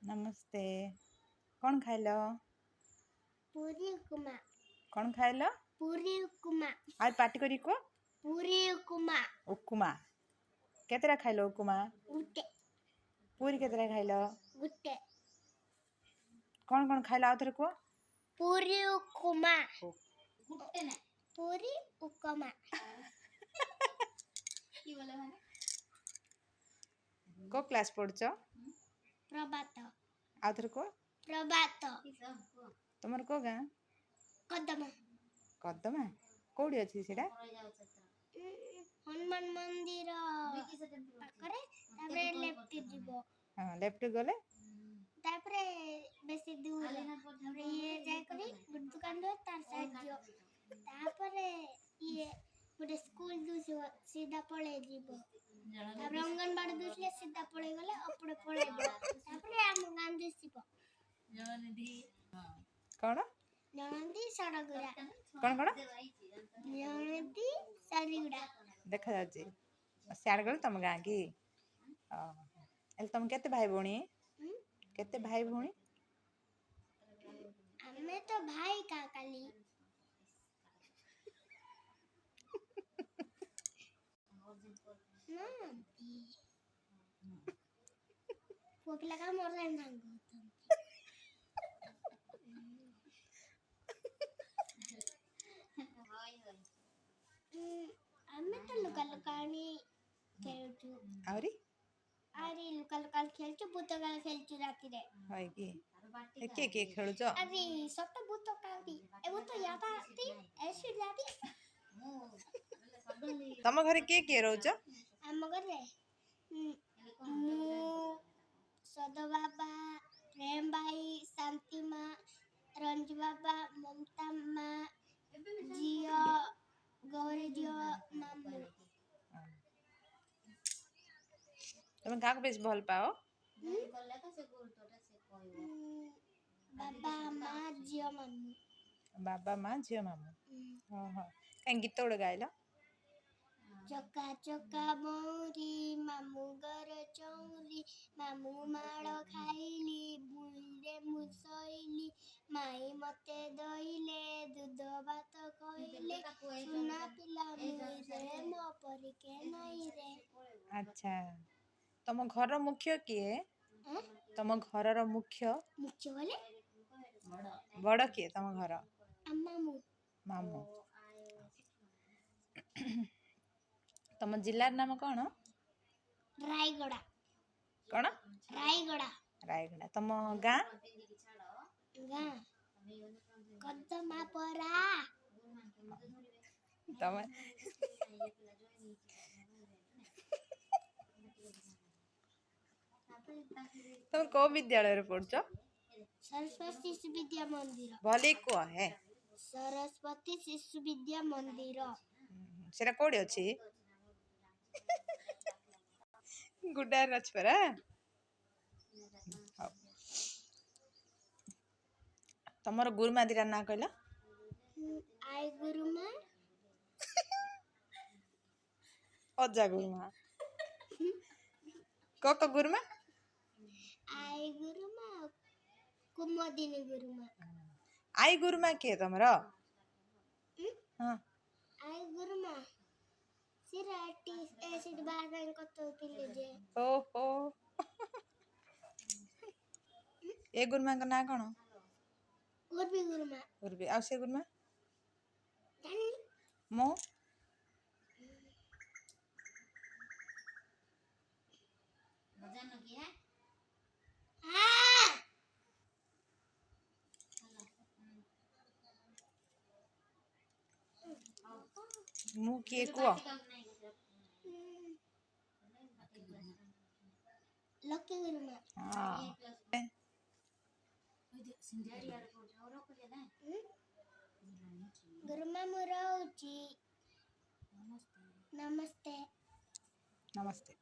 नमस्ते। कौन खाइल? पूरी उपमा। कौन खाइल? पूरी उपमा। आज पार्टी करी को? पूरी उपमा। उपमा केतरा खाइल? उपमा गुटे। पूरी केतरा खाइल? गुटे। कौन खाइल आउ थरे को? पूरी उपमा। गुटे ना पूरी उपमा। की बोले माने? को क्लास पढ़छ? प्रभात। आउ थरे को? प्रभात। तुमर को गाँ? कदम। कदमा कोडी अछि सेडा? हनुमान मंदिर पाखरे तापरे लेफ्ट जीवो। हां लेफ्ट गले तापरे बेसी दूर तापरे ये जाय करी दुकान दो तार साइड जो तापरे ये गोटे स्कूल दूसो सीधा पळे जीवो। तापरे अंगनबाड़ी दूसले सीधा पळे गले अपड़े पळेबो तापरे हम गां दिसिबो। जननिधि कोन? जननिधि सड़गुड़ा। कोन? जननिधि सड़गुड़ा देखा जाछि सियाड़ गले तुम गाँ की? एल तुम केते भाई भौणी? केते भाई भौणी? हमें तो भाई का काली ना कोकिला का मोर लाइन भांगो हमें तो लुकानी खेलचु आवरी अरे लुकाल खेलचु भूतकाल खेलचु राती रे होय की के खेलुछ? अरे सत भूतकाली ए भूत यादा आती ऐसी जाती तम घरे के रहउछ? हम घरे मु सदा बाबा प्रेम भाई शांति माँ रंजू बाबा ममता माँ जियो गौरी जियो मामू। तुम काक बेस भल पाओ? बाबा माँ जियो मामू। बाबा माँ झियो मामू। हां हां काई गीत उड़ गाइल? चका चका मौरी मामू घर चौरी मामू माड़ खाइली बुले मुसैली माई मते दहिले दूध भात खइले सुना पिला मुरे मो परी के नहीं रे। अच्छा तुम घर मुख्य किए? तुम घर मुख्य मुख्य बोले बड़ किए तुम घर? मामू। मामू। तुम जिल्लार नाम कौन? रायगड़ा। कौन? रायगड़ा। रायगड़ा। तुम गाँ? गाँ कदमा परा। तुम तुम को विद्यालय रे पढ़छ? सरस्वती शिशु विद्या मंदिर। भले को है सरस्वती शिशु विद्या मंदिर सेरा कोडी अछि? गुड्डार रछपरा। तमर गुरुमा दिरा ना कहला? आई गुरुमा अजा गुरुमा को गुरुमा? आई गुरुमा कुमुदिनी गुरुमा। आई गुरुमा के तमरो? हां आई गुरुमा सिराटी एसिड बारन कतो पिले जे। ओहो ए गुरुमा का ना कोन? उर्वी गुरुमा। उर्वी आ से गुरुमा? जानी मो जानो की है? हां मु के को? लकी गुरुमा। हां गुरुमा मुरौची। नमस्ते। नमस्ते।